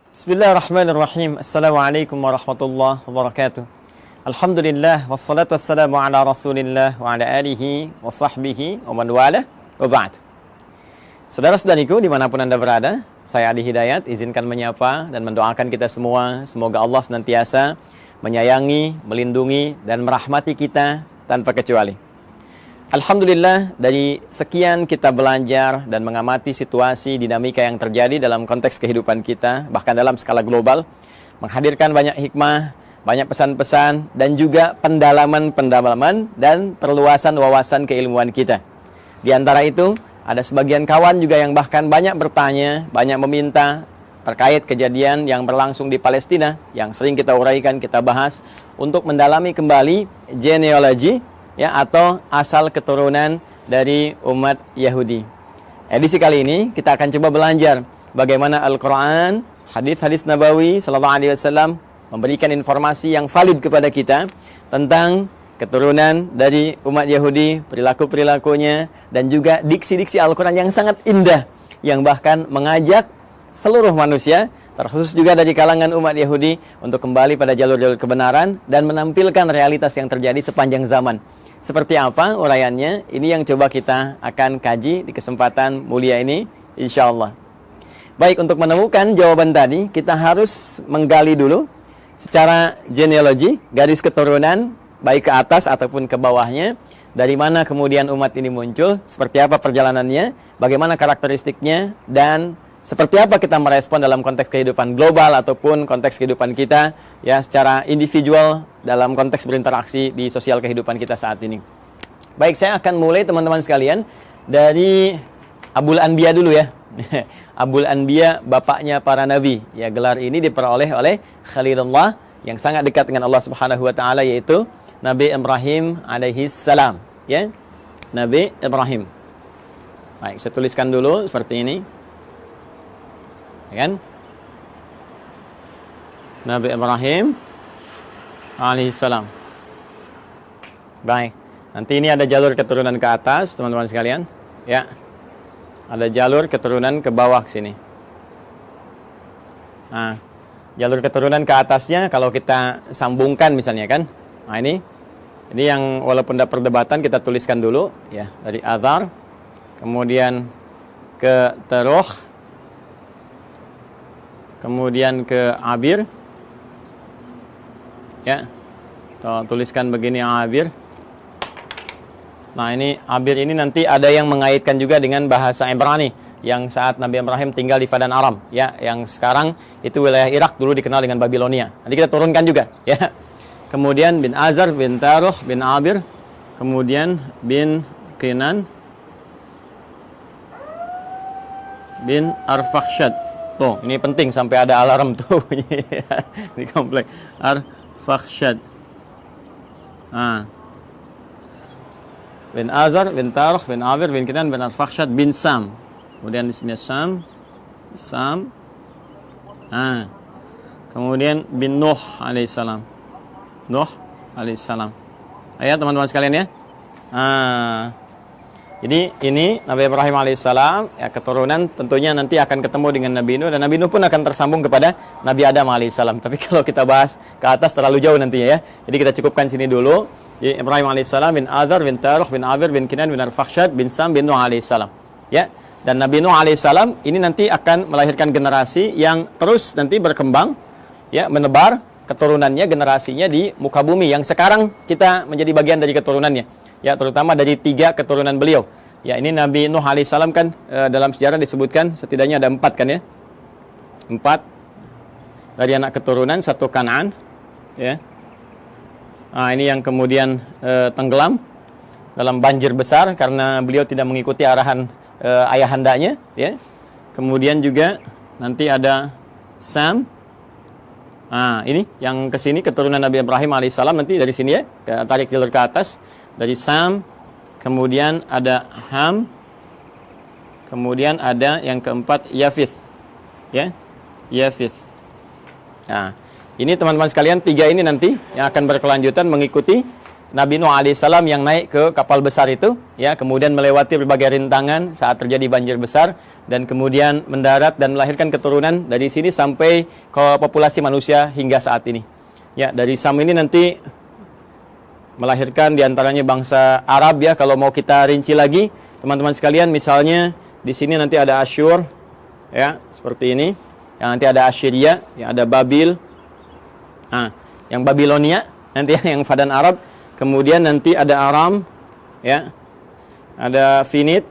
Bismillahirrahmanirrahim. Assalamualaikum warahmatullahi wabarakatuh. Alhamdulillah wassalatu wassalamu ala Rasulillah wa ala alihi wa sahbihi wa man walah wa ba'd. Saudara-saudariku dimanapun Anda berada, saya Adi Hidayat izinkan menyapa dan mendoakan kita semua. Semoga Allah senantiasa menyayangi, melindungi dan merahmati kita tanpa kecuali. Alhamdulillah, dari sekian kita belajar dan mengamati situasi dinamika yang terjadi dalam konteks kehidupan kita, bahkan dalam skala global, menghadirkan banyak hikmah, banyak pesan-pesan, dan juga pendalaman-pendalaman dan perluasan wawasan keilmuan kita. Di antara itu, ada sebagian kawan juga yang bahkan banyak bertanya, banyak meminta terkait kejadian yang berlangsung di Palestina, yang sering kita uraikan, kita bahas, untuk mendalami kembali genealogi, ya, atau asal keturunan dari umat Yahudi. Edisi kali ini kita akan coba belajar bagaimana Al-Quran, hadis-hadis Nabawi Sallallahu Alaihi Wasallam memberikan informasi yang valid kepada kita tentang keturunan dari umat Yahudi, perilaku-perilakunya, dan juga diksi-diksi Al-Quran yang sangat indah, yang bahkan mengajak seluruh manusia, terkhusus juga dari kalangan umat Yahudi, untuk kembali pada jalur-jalur kebenaran dan menampilkan realitas yang terjadi sepanjang zaman. Seperti apa uraiannya? Ini yang coba kita akan kaji di kesempatan mulia ini, insya Allah. Baik, untuk menemukan jawaban tadi, kita harus menggali dulu secara genealogi, garis keturunan, baik ke atas ataupun ke bawahnya. Dari mana kemudian umat ini muncul, seperti apa perjalanannya, bagaimana karakteristiknya, dan seperti apa kita merespon dalam konteks kehidupan global ataupun konteks kehidupan kita, ya, secara individual dalam konteks berinteraksi di sosial kehidupan kita saat ini. Baik, saya akan mulai teman-teman sekalian dari Abul Anbiya dulu ya. Abul Anbiya, bapaknya para nabi. Ya, gelar ini diperoleh oleh Khalilullah yang sangat dekat dengan Allah Subhanahu wa taala, yaitu Nabi Ibrahim alaihi salam, ya. Nabi Ibrahim. Baik, saya tuliskan dulu seperti ini. Ya kan? Nabi Ibrahim alaihissalam. Baik, nanti ini ada jalur keturunan ke atas, teman-teman sekalian. Ya, ada jalur keturunan ke bawah ke sini. Nah, jalur keturunan ke atasnya kalau kita sambungkan misalnya kan. Nah, ini yang walaupun ada perdebatan kita tuliskan dulu ya, dari Azar, kemudian ke Teruh, kemudian ke Abir, ya, tuliskan begini Abir. Nah, ini Abir ini nanti ada yang mengaitkan juga dengan bahasa Ibrani yang saat Nabi Ibrahim tinggal di Padan Aram, ya, yang sekarang itu wilayah Irak, dulu dikenal dengan Babilonia. Nanti kita turunkan juga, ya. Kemudian bin Azar, bin Taruh, bin Abir, kemudian bin Kinan, bin Arfakhshad. Tuh, ini penting sampai ada alarm tuh. Ini kompleks. Arfakhshad. Ah. Bin Azar, bin Taruh, bin Abir, bin Kinan, bin Arfakhshad, bin Sam. Kemudian di sini Sam. Ah. Kemudian bin Nuh alaihissalam. Nuh alaihissalam. Ayo teman-teman sekalian ya. Ah. Jadi ini Nabi Ibrahim alaihissalam, ya, keturunan tentunya nanti akan ketemu dengan Nabi Nuh, dan Nabi Nuh pun akan tersambung kepada Nabi Adam alaihissalam. Tapi kalau kita bahas ke atas terlalu jauh nantinya ya. Jadi kita cukupkan sini dulu. Jadi Ibrahim alaihissalam, bin Azar, bin Taruh, bin Abir, bin Kinan, bin Arfakhshad, bin Sam, bin Nuh alaihissalam. Ya. Dan Nabi Nuh alaihissalam ini nanti akan melahirkan generasi yang terus nanti berkembang, ya, menebar keturunannya, generasinya di muka bumi yang sekarang kita menjadi bagian dari keturunannya. Ya, terutama dari 3 keturunan beliau. Ya, ini Nabi Nuh alaihissalam kan dalam sejarah disebutkan setidaknya ada 4 kan ya. 4 dari anak keturunan, 1 Kan'an, ya. Nah, ini yang kemudian tenggelam dalam banjir besar karena beliau tidak mengikuti arahan ayahandanya, ya. Kemudian juga nanti ada Sam. Nah, ini yang ke sini keturunan Nabi Ibrahim alaihissalam, nanti dari sini ya, tarik jalur ke atas. Dari Sam, kemudian ada Ham, kemudian ada yang keempat Yafith, ya, Yafith. Nah, ini teman-teman sekalian 3 ini nanti yang akan berkelanjutan mengikuti Nabi Nuh alaihissalam yang naik ke kapal besar itu, ya, kemudian melewati berbagai rintangan saat terjadi banjir besar, dan kemudian mendarat dan melahirkan keturunan dari sini sampai ke populasi manusia hingga saat ini. Ya, dari Sam ini nanti melahirkan diantaranya bangsa Arab, ya. Kalau mau kita rinci lagi, teman-teman sekalian, misalnya di sini nanti ada Asyur, ya, seperti ini. Yang nanti ada Assyria, yang ada Babil, yang Babilonia, nanti yang Fadan Arab. Kemudian nanti ada Aram, ya, ada Finit,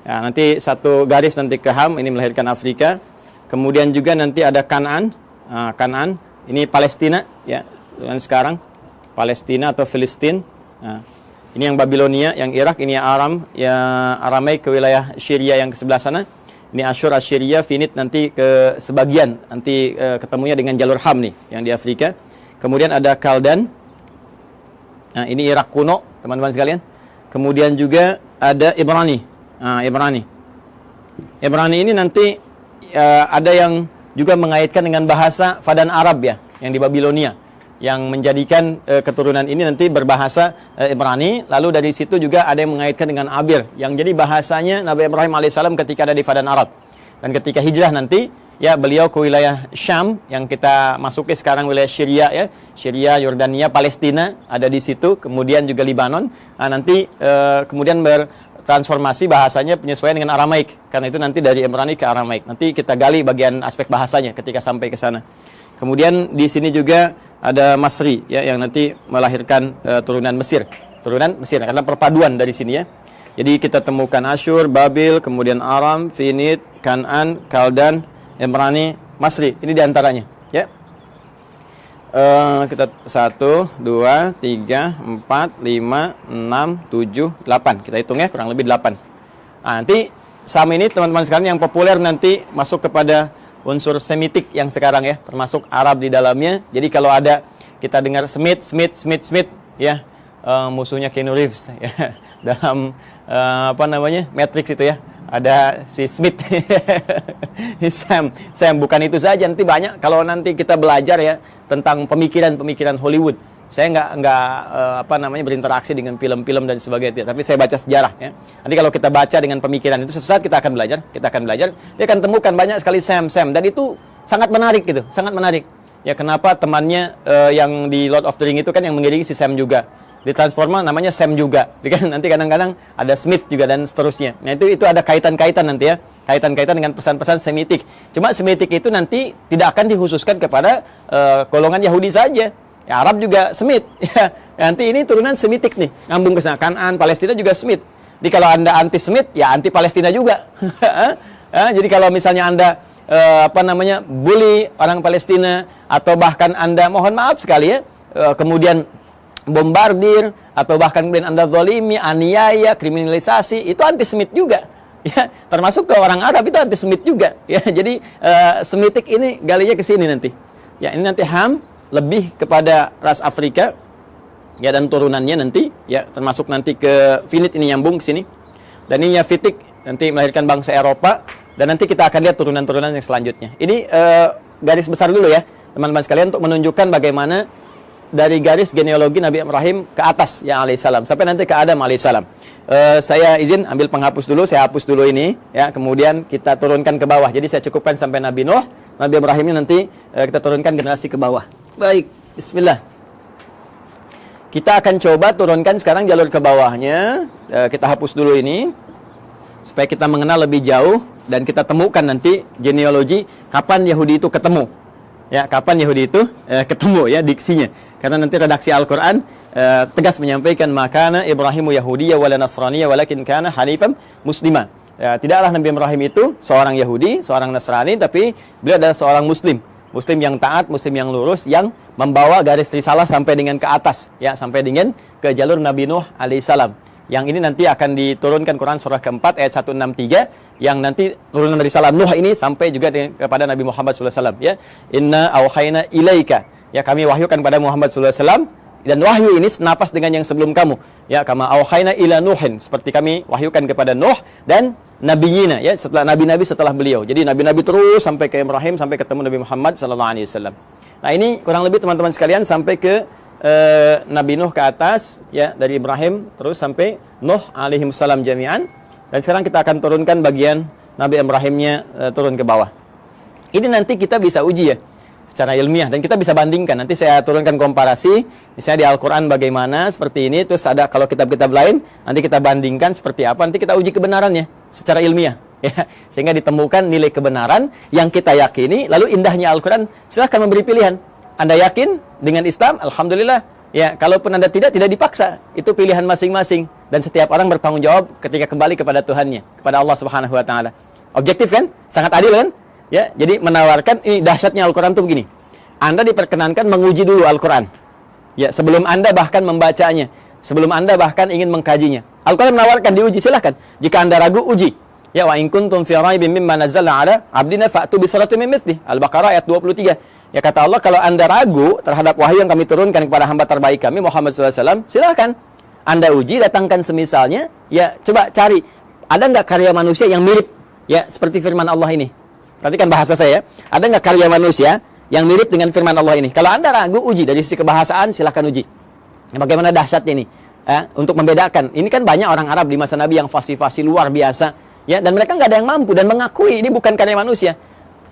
ya, nanti satu garis nanti ke Ham, ini melahirkan Afrika. Kemudian juga nanti ada Kanaan, Kanaan, ini Palestina, ya, dan sekarang Palestina atau Filistin. Nah, ini yang Babilonia, yang Irak, ini Aram, ya, Aramaik ke wilayah Syria yang ke sebelah sana. Ini Asyur, Assyria, Finit nanti ke sebagian, nanti ketemunya dengan jalur Ham nih, yang di Afrika. Kemudian ada Kaldan. Nah, ini Irak kuno, teman-teman sekalian. Kemudian juga ada Ibrani. Ibrani ini nanti ada yang juga mengaitkan dengan bahasa Fadan Arab, ya, yang di Babilonia, yang menjadikan keturunan ini nanti berbahasa Ibrani. Lalu dari situ juga ada yang mengaitkan dengan Abir, yang jadi bahasanya Nabi Ibrahim alaihissalam ketika ada di Fadan Arab. Dan ketika hijrah nanti, ya, beliau ke wilayah Syam, yang kita masuki sekarang wilayah Syria, ya, Syria, Yordania, Palestina ada di situ, kemudian juga Libanon. Nah, nanti kemudian bertransformasi bahasanya penyesuaian dengan Aramaik, karena itu nanti dari Ibrani ke Aramaik. Nanti kita gali bagian aspek bahasanya ketika sampai ke sana. Kemudian di sini juga ada Masri, ya, yang nanti melahirkan turunan Mesir, karena perpaduan dari sini, ya. Jadi kita temukan Asyur, Babil, kemudian Aram, Finit, Kanaan, Kaldan, Ibrani, Masri. Ini diantaranya, ya. Kita 1, 2, 3, 4, 5, 6, 7, 8. Kita hitung, ya, kurang lebih 8. Nah, nanti Sam ini teman-teman sekalian yang populer nanti masuk kepada unsur Semitik yang sekarang, ya, termasuk Arab di dalamnya. Jadi kalau ada kita dengar Smith, ya, musuhnya Keanu Reeves, ya, dalam Matrix itu, ya, ada si Smith. Sam bukan itu saja, nanti banyak kalau nanti kita belajar, ya, tentang pemikiran Hollywood. Saya nggak berinteraksi dengan film-film dan sebagainya, tapi saya baca sejarah, ya. Nanti kalau kita baca dengan pemikiran itu, suatu saat kita akan belajar, dia akan temukan banyak sekali Sam, dan itu sangat menarik gitu, sangat menarik. Ya, kenapa temannya yang di Lord of the Ring itu kan yang mengiringi si Sam juga. Ditransforma namanya Sam juga. Nanti kadang-kadang ada Smith juga dan seterusnya. Nah, itu ada kaitan-kaitan nanti, ya. Kaitan-kaitan dengan pesan-pesan Semitik. Cuma Semitik itu nanti tidak akan dikhususkan kepada golongan Yahudi saja. Ya, Arab juga Semit. Ya, nanti ini turunan Semitik nih. Ngambung ke sana. Kanaan, Palestina juga Semit. Jadi kalau Anda anti-Semit, ya anti-Palestina juga. Jadi kalau misalnya Anda bully orang Palestina, atau bahkan Anda, mohon maaf sekali, ya, kemudian bombardir, atau bahkan kemudian Anda zalimi, aniaya, kriminalisasi, itu anti-Semit juga, ya. Termasuk ke orang Arab itu anti-Semit juga, ya. Jadi Semitik ini galinya ke sini nanti, ya. Ini nanti Ham lebih kepada ras Afrika, ya, dan turunannya nanti, ya, termasuk nanti ke Finit ini nyambung ke sini, dan ini Yafitik nanti melahirkan bangsa Eropa, dan nanti kita akan lihat turunan-turunan yang selanjutnya. Ini garis besar dulu, ya, teman-teman sekalian, untuk menunjukkan bagaimana dari garis genealogi Nabi Ibrahim ke atas, ya, alaihissalam, sampai nanti ke Adam alaihissalam. Saya izin ambil penghapus dulu, saya hapus dulu ini, ya, kemudian kita turunkan ke bawah. Jadi saya cukupkan sampai Nabi Nuh, Nabi Ibrahim ini nanti kita turunkan generasi ke bawah. Baik, bismillah. Kita akan coba turunkan sekarang jalur ke bawahnya. Kita hapus dulu ini supaya kita mengenal lebih jauh, dan kita temukan nanti genealogi kapan Yahudi itu ketemu. Ya, kapan Yahudi itu ketemu, ya, diksinya. Karena nanti redaksi Al-Quran tegas menyampaikan, makana Ibrahimu Yahudiyya wala Nasraniyya walakin kana hanifan muslima. Ya, tidaklah Nabi Ibrahim itu seorang Yahudi, seorang Nasrani, tapi beliau adalah seorang Muslim yang taat, Muslim yang lurus, yang membawa garis risalah sampai dengan ke atas, ya, sampai dengan ke jalur Nabi Nuh alaihissalam. Yang ini nanti akan diturunkan Quran surah keempat ayat 163, yang nanti turunan risalah Nuh ini sampai juga kepada Nabi Muhammad SAW, ya. Inna auhayna ilaika, ya, kami wahyukan pada Muhammad SAW, dan wahyu ini senapas dengan yang sebelum kamu, ya, kama auhayna ila Nuhin, seperti kami wahyukan kepada Nuh dan nabiyina, ya, setelah nabi-nabi setelah beliau. Jadi nabi-nabi terus sampai ke Ibrahim, sampai ketemu Nabi Muhammad SAW. Nah, ini kurang lebih teman-teman sekalian sampai ke Nabi Nuh ke atas, ya, dari Ibrahim terus sampai Nuh alaihi salam jami'an. Dan sekarang kita akan turunkan bagian Nabi Ibrahimnya turun ke bawah. Ini nanti kita bisa uji ya secara ilmiah dan kita bisa bandingkan. Nanti saya turunkan komparasi, misalnya di Al-Qur'an bagaimana seperti ini, terus ada kalau kitab-kitab lain, nanti kita bandingkan seperti apa, nanti kita uji kebenarannya secara ilmiah ya, sehingga ditemukan nilai kebenaran yang kita yakini. Lalu indahnya Al-Qur'an, silahkan memberi pilihan. Anda yakin dengan Islam, alhamdulillah. Ya, kalaupun Anda tidak dipaksa. Itu pilihan masing-masing dan setiap orang bertanggung jawab ketika kembali kepada Tuhannya, kepada Allah Subhanahu wa taala. Objektif kan? Sangat adil kan? Ya, jadi menawarkan, ini dahsyatnya Al-Qur'an itu begini. Anda diperkenankan menguji dulu Al-Qur'an. Ya, sebelum Anda bahkan membacanya, sebelum Anda bahkan ingin mengkajinya. Al-Qur'an menawarkan diuji, silahkan. Jika Anda ragu, uji. Ya, wa in kuntum fi raibin mimma nazzalna ala abdina fa'tu bi suratin min mithlihi. Al-Baqarah ayat 23. Ya, kata Allah, kalau Anda ragu terhadap wahyu yang kami turunkan kepada hamba terbaik kami Muhammad SAW, silahkan Anda uji, datangkan semisalnya. Ya, coba cari, ada nggak karya manusia yang mirip ya seperti firman Allah ini. Perhatikan bahasa saya ya. Ada nggak karya manusia yang mirip dengan firman Allah ini? Kalau Anda ragu, uji. Dari sisi kebahasaan, silahkan uji. Ya, bagaimana dahsyatnya ini ya, untuk membedakan. Ini kan banyak orang Arab di masa Nabi yang fasih-fasih luar biasa ya, dan mereka nggak ada yang mampu dan mengakui ini bukan karya manusia.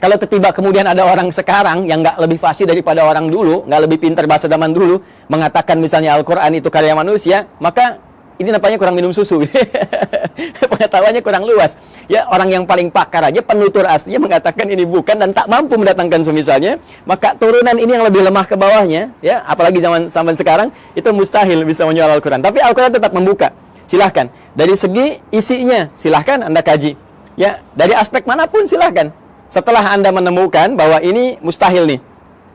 Kalau tiba kemudian ada orang sekarang yang nggak lebih fasih daripada orang dulu, nggak lebih pintar bahasa zaman dulu, mengatakan misalnya Al-Quran itu karya manusia, maka ini nampaknya kurang minum susu. Pengetahuannya kurang luas. Ya, orang yang paling pakar aja, penutur aslinya mengatakan ini bukan dan tak mampu mendatangkan semisalnya, maka turunan ini yang lebih lemah ke bawahnya, ya, apalagi zaman sekarang, itu mustahil bisa menjual Al-Quran. Tapi Al-Quran tetap membuka. Silahkan. Dari segi isinya, silahkan Anda kaji. Ya, dari aspek manapun silahkan. Setelah Anda menemukan bahwa ini mustahil nih,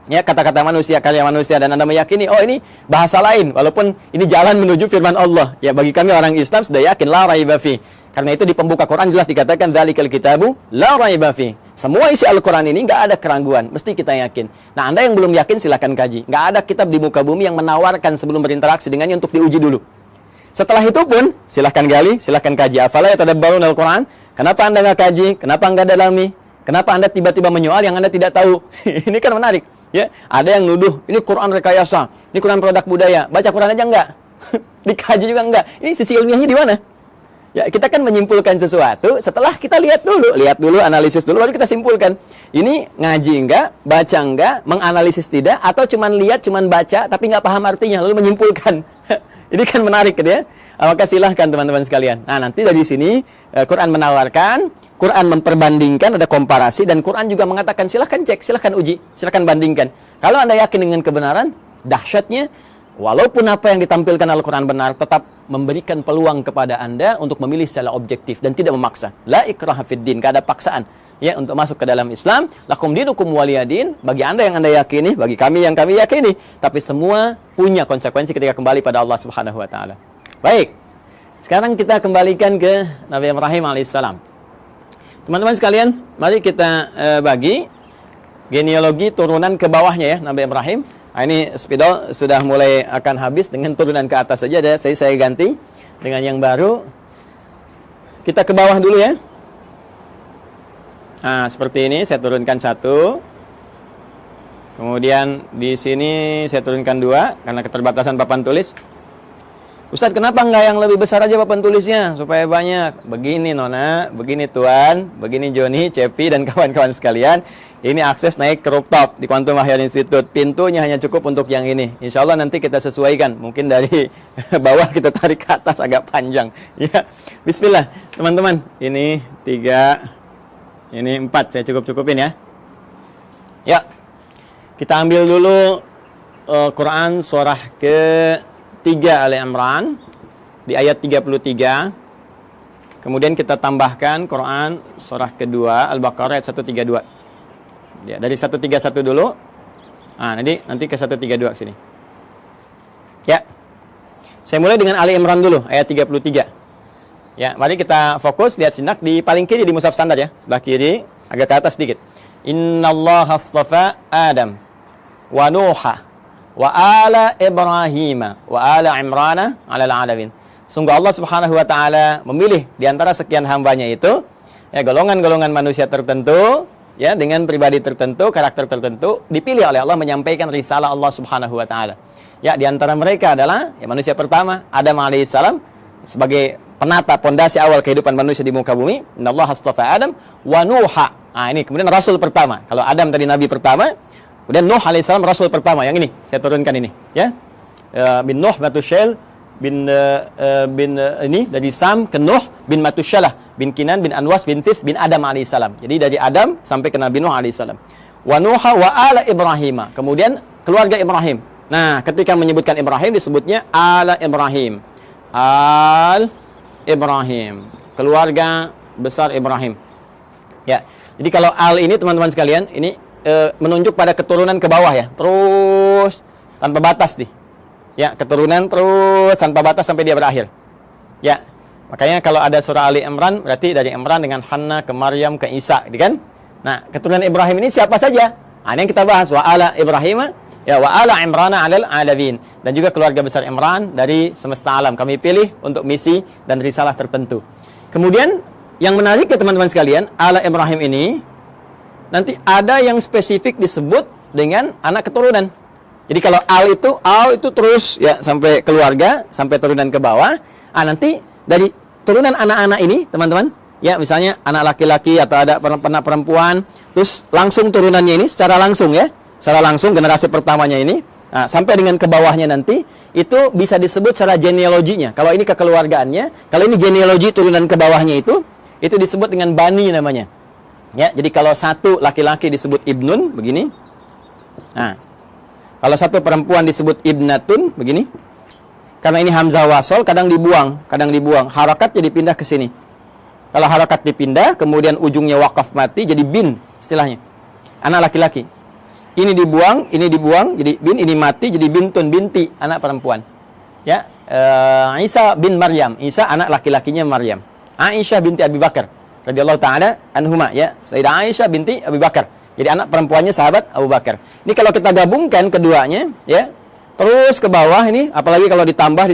ya, kata-kata manusia, karya manusia, dan Anda meyakini, oh ini bahasa lain, walaupun ini jalan menuju firman Allah. Ya, bagi kami orang Islam sudah yakin, la raiba fi. Karena itu di pembuka Quran jelas dikatakan, dzalikal kitabu la raiba fi. Semua isi Al-Quran ini nggak ada keraguan, mesti kita yakin. Nah, Anda yang belum yakin silahkan kaji. Nggak ada kitab di muka bumi yang menawarkan sebelum berinteraksi dengannya untuk diuji dulu. Setelah itu pun, silahkan gali, silahkan kaji. Afala yatadabbaruna Al-Quran? Kenapa Anda nggak kaji? Kenapa nggak dalami? Kenapa Anda tiba-tiba menyoal yang Anda tidak tahu? Ini kan menarik. Ya, ada yang nuduh, ini Quran rekayasa, ini Quran produk budaya. Baca Quran aja enggak? Dikaji juga enggak? Ini sisi ilmiahnya di mana? Ya, kita kan menyimpulkan sesuatu setelah kita lihat dulu, analisis dulu, baru kita simpulkan. Ini ngaji enggak, baca enggak, menganalisis tidak, atau cuman lihat, cuman baca, tapi nggak paham artinya, lalu menyimpulkan. Ini kan menarik gitu ya. Maka silahkan teman-teman sekalian. Nah, nanti dari sini Quran menawarkan, Quran memperbandingkan, ada komparasi, dan Quran juga mengatakan silahkan cek, silahkan uji, silahkan bandingkan. Kalau Anda yakin dengan kebenaran, dahsyatnya, walaupun apa yang ditampilkan Al-Quran benar, tetap memberikan peluang kepada Anda untuk memilih secara objektif dan tidak memaksa. La ikraha fid din, tidak ada paksaan ya untuk masuk ke dalam Islam. Lakum dinukum waliyadin, bagi Anda yang Anda yakini, bagi kami yang kami yakini. Tapi semua punya konsekuensi ketika kembali pada Allah Subhanahu wa taala. Baik. Sekarang kita kembalikan ke Nabi Ibrahim alaihissalam. Teman-teman sekalian, mari kita bagi genealogi turunan ke bawahnya ya, Nabi Ibrahim. Nah, ini spidol sudah mulai akan habis dengan turunan ke atas saja. Saya ganti dengan yang baru. Kita ke bawah dulu ya. Nah, seperti ini saya turunkan satu. Kemudian di sini saya turunkan dua karena keterbatasan papan tulis. Ustadz, kenapa enggak yang lebih besar aja papan tulisnya supaya banyak? Begini Nona, begini Tuan, begini Joni, Cepi, dan kawan-kawan sekalian. Ini akses naik ke rooftop di Quantum Mahir Institute. Pintunya hanya cukup untuk yang ini. Insya Allah nanti kita sesuaikan. Mungkin dari bawah kita tarik ke atas agak panjang. Ya, Bismillah teman-teman. Ini 3, ini 4. Saya cukup-cupin ya. Ya, kita ambil dulu Quran surah ke 3 Ali Imran di ayat 33. Kemudian kita tambahkan Quran surah kedua Al-Baqarah ayat 132. Ya, dari 131 dulu. Nah, nanti ke 132 sini. Ya. Saya mulai dengan Ali Imran dulu ayat 33. Ya, mari kita fokus lihat sinak di paling kiri di mushaf standar ya, sebelah kiri, agak ke atas sedikit. Innallaha astafa Adam wa Nuha wa ala Ibrahim wa ala Imrana 'alal 'alamin. Sungguh Allah Subhanahu wa taala memilih di antara sekian hambanya itu ya golongan-golongan manusia tertentu ya dengan pribadi tertentu, karakter tertentu dipilih oleh Allah menyampaikan risalah Allah Subhanahu wa taala. Ya, di antara mereka adalah ya, manusia pertama Adam alaihissalam sebagai penata pondasi awal kehidupan manusia di muka bumi. Innallaha astafa Adam wa Nuha. Nah, ini kemudian rasul pertama. Kalau Adam tadi nabi pertama, kemudian Nuh alaihissalam rasul pertama. Yang ini saya turunkan ini, ya. Bin Nuh Matusyail bin ini dari Sam ke Nuh bin Matusyalah bin Kinan bin Anwas bin Tis bin Adam alaihissalam. Jadi dari Adam sampai ke Nabi Nuh alaihissalam. Wa Nuha wa ala Ibrahim. Kemudian keluarga Ibrahim. Nah, ketika menyebutkan Ibrahim disebutnya ala Ibrahim. Al Ibrahim, keluarga besar Ibrahim. Ya. Jadi kalau al ini teman-teman sekalian, ini menunjuk pada keturunan ke bawah ya. Terus tanpa batas nih. Ya, keturunan terus tanpa batas sampai dia berakhir. Ya. Makanya kalau ada surah Ali Imran berarti dari Imran dengan Hanna ke Maryam ke Isa, gitu kan? Nah, keturunan Ibrahim ini siapa saja? Nah, ini yang kita bahas wa ala Ibrahim ya wa ala Imrana 'alal 'alamin, dan juga keluarga besar Imran dari semesta alam. Kami pilih untuk misi dan risalah tertentu. Kemudian yang menarik ya teman-teman sekalian, ala Ibrahim ini nanti ada yang spesifik disebut dengan anak keturunan. Jadi kalau al itu terus ya sampai keluarga, sampai turunan ke bawah. Ah, nanti dari turunan anak-anak ini teman-teman, ya misalnya anak laki-laki atau ada anak perempuan, terus langsung turunannya ini secara langsung ya, secara langsung generasi pertamanya ini, nah, sampai dengan ke bawahnya nanti itu bisa disebut secara genealoginya. Kalau ini kekeluargaannya, kalau ini genealogi turunan ke bawahnya itu disebut dengan bani namanya. Ya, jadi kalau satu laki-laki disebut ibnun begini. Nah, kalau satu perempuan disebut ibnatun begini. Karena ini hamzah wasol kadang dibuang, harakat jadi pindah ke sini. Kalau harakat dipindah, kemudian ujungnya wakaf mati, jadi bin istilahnya. Anak laki-laki. Ini dibuang, jadi bin, ini mati, jadi bintun, binti, anak perempuan. Ya, Isa bin Maryam. Isa anak laki-lakinya Maryam. Aisyah binti Abi Bakar radhiyallahu ta'ala anhuma, ya. Sayyidah Aisyah binti Abi Bakar. Jadi anak perempuannya sahabat Abu Bakar. Ini kalau kita gabungkan keduanya, ya. Terus ke bawah ini, apalagi kalau ditambah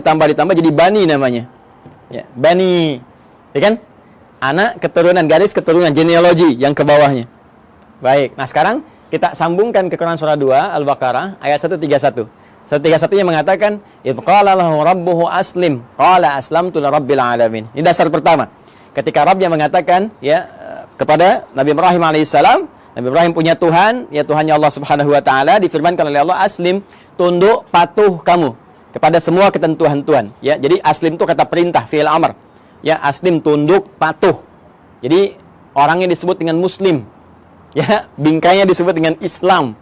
jadi bani namanya. Ya, bani. Ya kan? Anak keturunan, garis keturunan, genealogi yang ke bawahnya. Baik, nah sekarang kita sambungkan ke Quran surah 2 Al-Baqarah ayat 131. 131-nya mengatakan, "Idz qala lahu rabbuhu aslim, qala aslamtu lirabbil alamin." Ini dasar pertama. Ketika Rabbnya mengatakan ya kepada Nabi Ibrahim alaihissalam, Nabi Ibrahim punya Tuhan, ya Tuhannya Allah Subhanahu wa taala, difirmankan oleh Allah, "Aslim, tunduk patuh kamu kepada semua ketentuan Tuhan." Ya, jadi aslim itu kata perintah, fi'il amr. Ya, aslim tunduk, patuh. Jadi orangnya disebut dengan muslim. Ya, bingkainya disebut dengan Islam.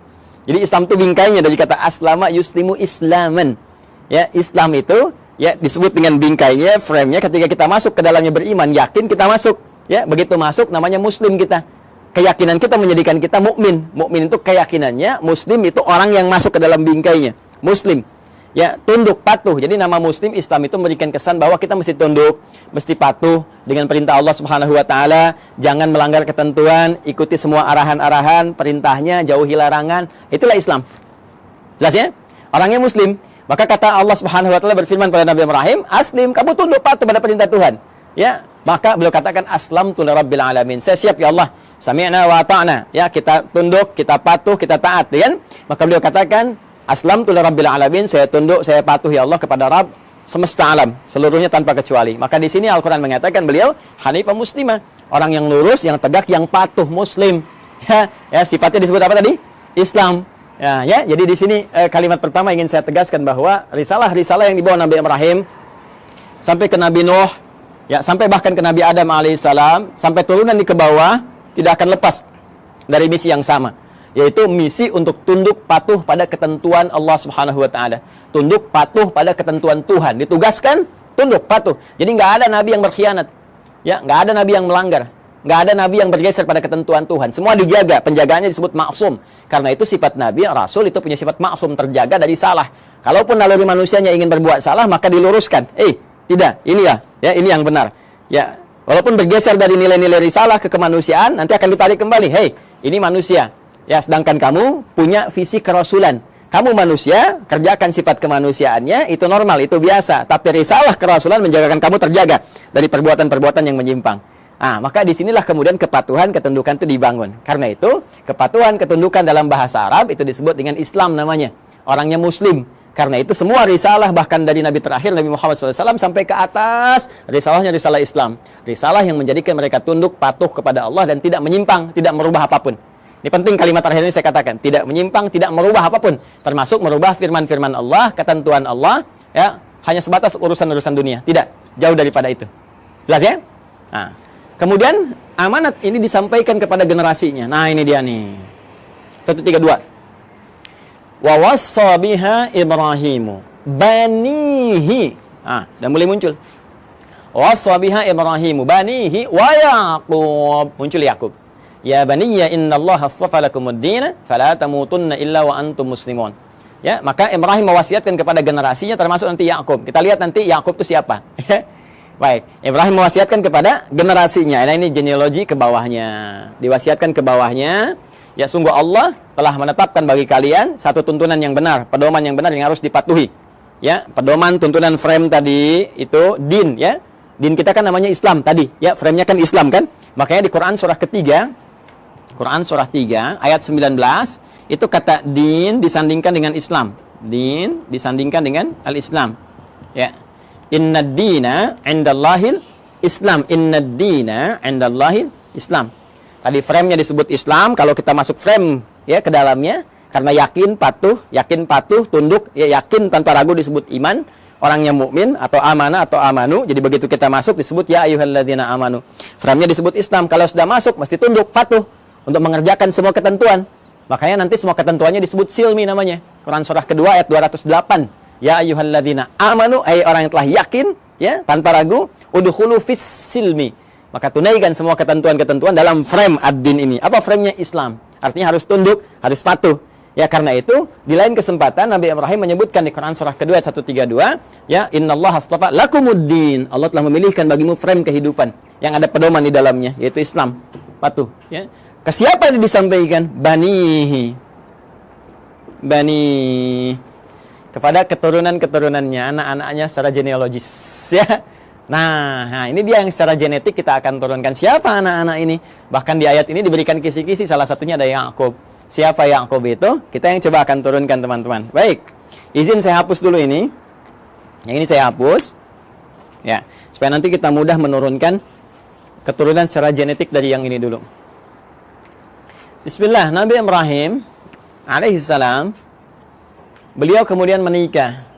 Jadi Islam itu bingkainya dari kata aslama yuslimu islaman. Ya, Islam itu ya disebut dengan bingkainya, frame-nya ketika kita masuk ke dalamnya beriman, yakin kita masuk. Ya, begitu masuk namanya muslim kita. Keyakinan kita menjadikan kita mukmin. Mukmin itu keyakinannya, muslim itu orang yang masuk ke dalam bingkainya. Muslim. Ya, tunduk, patuh. Jadi nama muslim Islam itu memberikan kesan bahwa kita mesti tunduk, mesti patuh dengan perintah Allah Subhanahu wa taala, jangan melanggar ketentuan, ikuti semua arahan-arahan, perintahnya, jauhi larangan. Itulah Islam. Jelas ya? Orangnya muslim. Maka kata Allah Subhanahu wa taala berfirman pada Nabi Ibrahim, "Aslim, kamu tunduk patuh pada perintah Tuhan." Ya, maka beliau katakan aslamtu lirabbil alamin. Saya siap ya Allah. Sami'na wa ata'na. Ya, kita tunduk, kita patuh, kita taat, ya kan? Maka beliau katakan aslamtu lirabbil alamin, saya tunduk, saya patuh ya Allah kepada Rabb semesta alam, seluruhnya tanpa kecuali. Maka di sini Al-Qur'an mengatakan beliau hanifah muslimah, orang yang lurus, yang tegak, yang patuh, muslim. Ya, sifatnya disebut apa tadi? Islam. Ya, jadi di sini kalimat pertama ingin saya tegaskan bahwa risalah-risalah yang dibawa Nabi Ibrahim sampai ke Nabi Nuh, ya, sampai bahkan ke Nabi Adam alaihissalam, sampai turunan di ke bawah tidak akan lepas dari misi yang sama, yaitu misi untuk tunduk patuh pada ketentuan Allah Subhanahu wa taala. Tunduk patuh pada ketentuan Tuhan. Ditugaskan tunduk patuh. Jadi nggak ada nabi yang berkhianat. Ya, nggak ada nabi yang melanggar. Nggak ada nabi yang bergeser pada ketentuan Tuhan. Semua dijaga, penjagaannya disebut maksum. Karena itu sifat nabi, rasul itu punya sifat maksum, terjaga dari salah. Kalaupun naluri manusianya ingin berbuat salah, maka diluruskan. Tidak, ini ya, ini yang benar. Ya, walaupun bergeser dari nilai-nilai risalah ke kemanusiaan, nanti akan ditarik kembali. Ini manusia. Ya, sedangkan kamu punya visi kerasulan. Kamu manusia, kerjakan sifat kemanusiaannya, itu normal, itu biasa. Tapi risalah kerasulan menjagakan kamu terjaga dari perbuatan-perbuatan yang menyimpang. Maka disinilah kemudian kepatuhan, ketundukan itu dibangun. Karena itu, kepatuhan, ketundukan dalam bahasa Arab itu disebut dengan Islam namanya. Orangnya muslim. Karena itu semua risalah bahkan dari Nabi terakhir Nabi Muhammad SAW sampai ke atas, risalahnya risalah Islam. Risalah yang menjadikan mereka tunduk, patuh kepada Allah dan tidak menyimpang, tidak merubah apapun. Ini penting kalimat terakhir ini saya katakan, tidak menyimpang, tidak merubah apapun, termasuk merubah firman-firman Allah, ketentuan Allah, ya, hanya sebatas urusan-urusan dunia. Tidak, jauh daripada itu. Jelas ya? Nah, kemudian amanat ini disampaikan kepada generasinya. Nah, ini dia nih. 132. Wa wassa biha Ibrahimu banihi. Dan mulai muncul. Wassa biha Ibrahimu banihi wa Yaqub. Muncul Yaqub. Ya baniya innallaha astafa lakumuddin fala tamutunna illa wa antum muslimun. Ya, maka Ibrahim mewasiatkan kepada generasinya termasuk nanti Yaqub. Kita lihat nanti Yaqub itu siapa. Baik, Ibrahim mewasiatkan kepada generasinya. Nah, ini genealogi ke bawahnya. Diwasiatkan ke bawahnya. Ya, sungguh Allah telah menetapkan bagi kalian satu tuntunan yang benar, pedoman yang benar yang harus dipatuhi. Ya, pedoman tuntunan frame tadi itu din, ya. Din kita kan namanya Islam tadi, ya, frame-nya kan Islam kan? Makanya di Quran surah ketiga, Quran surah 3 ayat 19 itu kata din disandingkan dengan Islam. Din disandingkan dengan al-Islam. Ya. Innad dina 'indallahil Islam. Innad dina 'indallahil Islam. Tadi frame-nya disebut Islam, kalau kita masuk frame ya ke dalamnya karena yakin patuh, tunduk, ya yakin tanpa ragu disebut iman, orangnya mukmin atau amanah atau amanu. Jadi begitu kita masuk disebut ya ayyuhalladzina amanu. Frame-nya disebut Islam. Kalau sudah masuk mesti tunduk, patuh untuk mengerjakan semua ketentuan. Makanya nanti semua ketentuannya disebut silmi namanya. Quran surah kedua ayat 208. Ya ayyuhalladzina amanu, ay orang yang telah yakin ya tanpa ragu, udkhulu fis silmi. Maka tunaikan semua ketentuan-ketentuan dalam frame ad-din ini. Apa frame-nya? Islam. Artinya harus tunduk, harus patuh. Ya, karena itu di lain kesempatan Nabi Ibrahim menyebutkan di Quran surah kedua ayat 132, ya innallaha astafa lakumuddin. Allah telah memilihkan bagimu frame kehidupan yang ada pedoman di dalamnya, yaitu Islam. Patuh, ya. Ke siapa ini disampaikan? Banihi. Bani kepada keturunan-keturunannya, anak-anaknya secara genealogis, ya. Nah, ini dia yang secara genetik kita akan turunkan. Siapa anak-anak ini? Bahkan di ayat ini diberikan kisi-kisi, salah satunya ada Yaqub. Siapa Yaqub itu? Kita yang coba akan turunkan, teman-teman. Baik, izin saya hapus dulu ini. Yang ini saya hapus. Ya, supaya nanti kita mudah menurunkan keturunan secara genetik dari yang ini dulu. Bismillah, Nabi Ibrahim alaihissalam, beliau kemudian menikah.